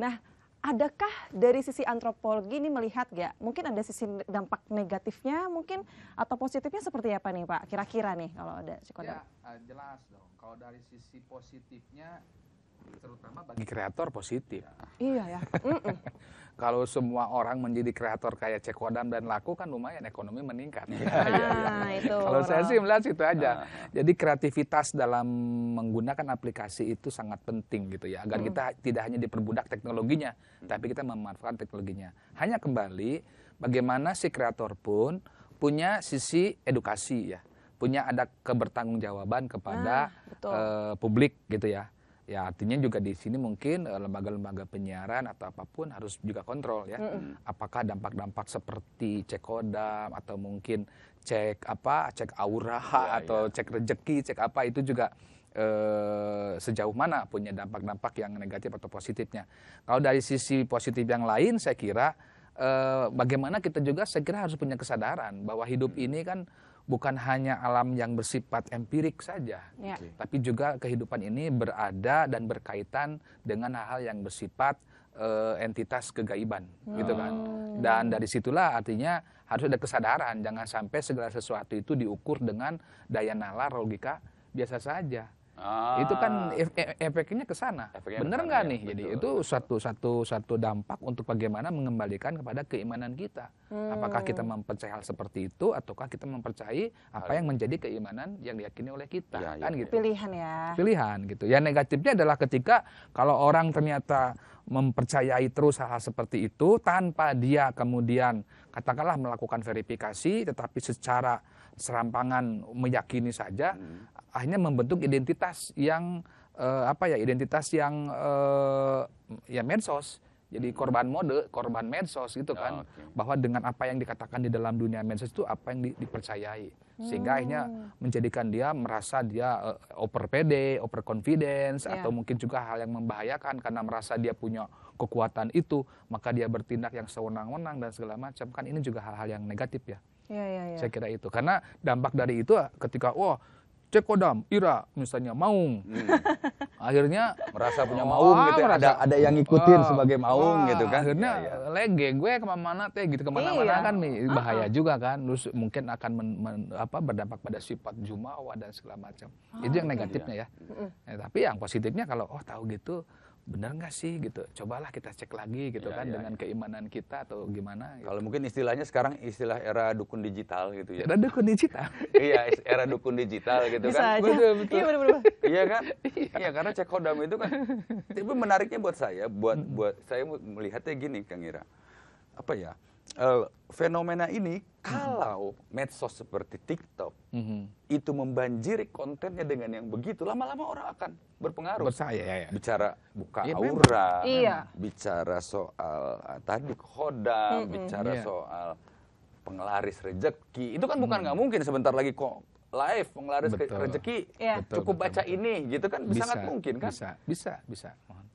Nah, adakah dari sisi antropologi ini melihat nggak, mungkin ada sisi dampak negatifnya mungkin atau positifnya seperti apa nih Pak? Kira-kira nih kalau ada Cikodam. Ya, jelas dong. Kalau dari sisi positifnya, terutama bagi kreator positif. Iya ya. Kalau semua orang menjadi kreator kayak Cikodam dan laku kan lumayan ekonomi meningkat. Itu. Kalau saya sih melihat situ aja. Jadi kreativitas dalam menggunakan aplikasi itu sangat penting gitu ya. Agar kita tidak hanya diperbudak teknologinya, tapi kita memanfaatkan teknologinya. Hanya kembali bagaimana si kreator pun punya sisi edukasi ya. Punya ada kebertanggungjawaban kepada publik gitu ya. Ya artinya juga di sini mungkin lembaga-lembaga penyiaran atau apapun harus juga kontrol ya. Apakah dampak-dampak seperti Cikodam atau mungkin cek aura atau cek rezeki, cek apa itu juga sejauh mana punya dampak-dampak yang negatif atau positifnya. Kalau dari sisi positif yang lain saya kira bagaimana kita juga saya kira harus punya kesadaran bahwa hidup ini kan bukan hanya alam yang bersifat empirik saja, tapi juga kehidupan ini berada dan berkaitan dengan hal-hal yang bersifat entitas kegaiban, gitu kan. Dan dari situlah artinya harus ada kesadaran, jangan sampai segala sesuatu itu diukur dengan daya nalar logika biasa saja. Itu kan efeknya ke sana. Bener nggak nih? Jadi itu satu dampak untuk bagaimana mengembalikan kepada keimanan kita. Apakah kita mempercayai hal seperti itu ataukah kita mempercayai apa yang menjadi keimanan yang diyakini oleh kita, kan gitu. Pilihan ya. Pilihan gitu. Ya negatifnya adalah ketika kalau orang ternyata mempercayai terus hal-hal seperti itu tanpa dia kemudian katakanlah melakukan verifikasi tetapi secara serampangan meyakini saja, akhirnya membentuk identitas yang ya medsos. Jadi korban mode, korban medsos gitu kan. Bahwa dengan apa yang dikatakan di dalam dunia medsos itu apa yang dipercayai. Sehingga akhirnya menjadikan dia merasa dia over pede, over confidence, atau mungkin juga hal yang membahayakan karena merasa dia punya kekuatan itu, maka dia bertindak yang sewenang-wenang dan segala macam. Kan ini juga hal-hal yang negatif ya. Saya kira itu. Karena dampak dari itu ketika Cikodam, Ira misalnya Maung. Akhirnya merasa punya Maung gitu. Ada yang ngikutin sebagai Maung gitu kan. Akhirnya lege gue kemana-mana gitu kemana-mana kan bahaya juga kan. Terus mungkin akan berdampak pada sifat jumawa dan segala macam. Itu yang negatifnya ya. Tapi yang positifnya kalau tahu gitu benar nggak sih gitu, cobalah kita cek lagi gitu dengan keimanan kita atau gimana gitu. Kalau mungkin istilahnya sekarang istilah era dukun digital gitu ya. Era dukun digital. Iya, era dukun digital gitu bisa kan. Betul. Iya benar-benar. Iya kan? Iya, karena Cikodam itu kan tapi menariknya buat saya melihatnya gini Kang Ira. Apa ya? Fenomena ini kalau medsos seperti TikTok itu membanjiri kontennya dengan yang begitu, lama-lama orang akan berpengaruh. Bicara buka aura, bicara soal tadi khodam, bicara soal penglaris rezeki. Itu kan bukan nggak mungkin sebentar lagi kok live penglaris rezeki. Cukup baca ini gitu kan sangat mungkin kan? Bisa.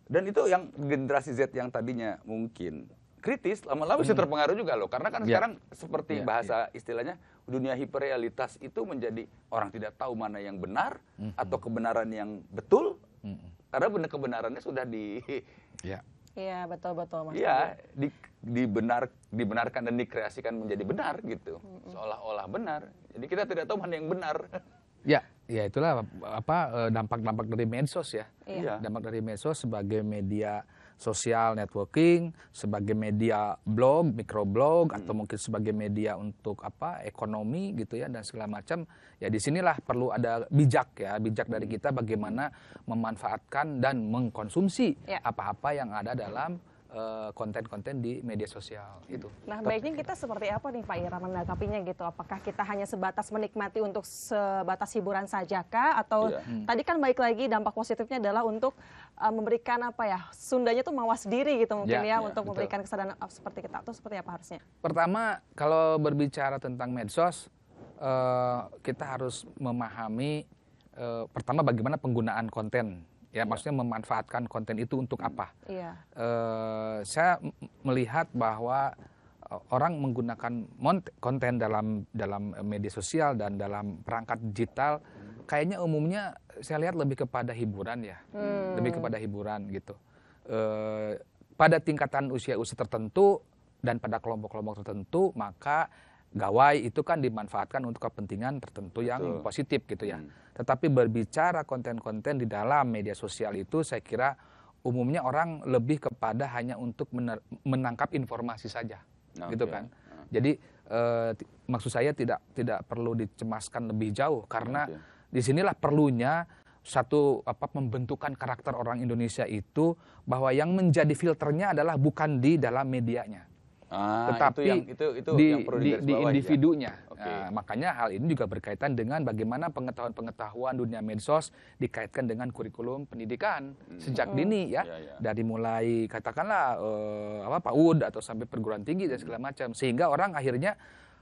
Dan itu yang generasi Z yang tadinya mungkin kritis, lama-lama bisa terpengaruh juga loh. Karena kan sekarang seperti bahasa istilahnya, dunia hiperrealitas itu menjadi orang tidak tahu mana yang benar atau kebenaran yang betul. Karena kebenarannya sudah Iya, betul-betul Mas. Iya, dibenarkan dan dikreasikan menjadi benar gitu. Seolah-olah benar. Jadi kita tidak tahu mana yang benar. Ya itulah dampak-dampak dari medsos ya. Dampak dari medsos sebagai media sosial networking, sebagai media blog, microblog, atau mungkin sebagai media untuk ekonomi gitu ya dan segala macam. Ya disinilah perlu ada bijak dari kita bagaimana memanfaatkan dan mengkonsumsi apa-apa yang ada dalam konten-konten di media sosial itu. Nah, baiknya kita seperti apa nih Pak Ira menanggapinya gitu? Apakah kita hanya sebatas menikmati untuk sebatas hiburan saja kah? Atau tadi kan baik lagi dampak positifnya adalah untuk memberikan Sundanya tuh mawas diri gitu mungkin untuk memberikan kesadaran seperti kita. Atau seperti apa harusnya? Pertama, kalau berbicara tentang medsos, kita harus memahami pertama bagaimana penggunaan konten. Ya, maksudnya memanfaatkan konten itu untuk apa? Saya melihat bahwa orang menggunakan konten dalam media sosial dan dalam perangkat digital, kayaknya umumnya saya lihat lebih kepada hiburan ya, lebih kepada hiburan gitu. pada tingkatan usia-usia tertentu dan pada kelompok-kelompok tertentu, maka gawai itu kan dimanfaatkan untuk kepentingan tertentu yang positif gitu ya. Tetapi berbicara konten-konten di dalam media sosial itu, saya kira umumnya orang lebih kepada hanya untuk menangkap informasi saja, gitu kan. Jadi maksud saya tidak perlu dicemaskan lebih jauh, karena disinilah perlunya satu pembentukan karakter orang Indonesia itu, bahwa yang menjadi filternya adalah bukan di dalam medianya, tetapi itu di yang perlu di individunya. Ya? Makanya hal ini juga berkaitan dengan bagaimana pengetahuan dunia medsos dikaitkan dengan kurikulum pendidikan sejak dini ya. Dari mulai katakanlah PAUD atau sampai perguruan tinggi dan segala macam, sehingga orang akhirnya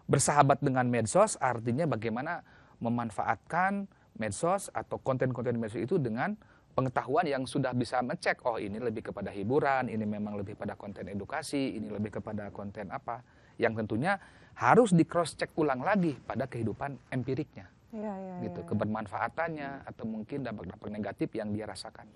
bersahabat dengan medsos, artinya bagaimana memanfaatkan medsos atau konten-konten medsos itu dengan pengetahuan yang sudah bisa ngecek, oh ini lebih kepada hiburan, ini memang lebih pada konten edukasi, ini lebih kepada konten apa, yang tentunya harus di cross check ulang lagi pada kehidupan empiriknya, gitu, kebermanfaatannya atau mungkin dampak-dampak negatif yang dia rasakan.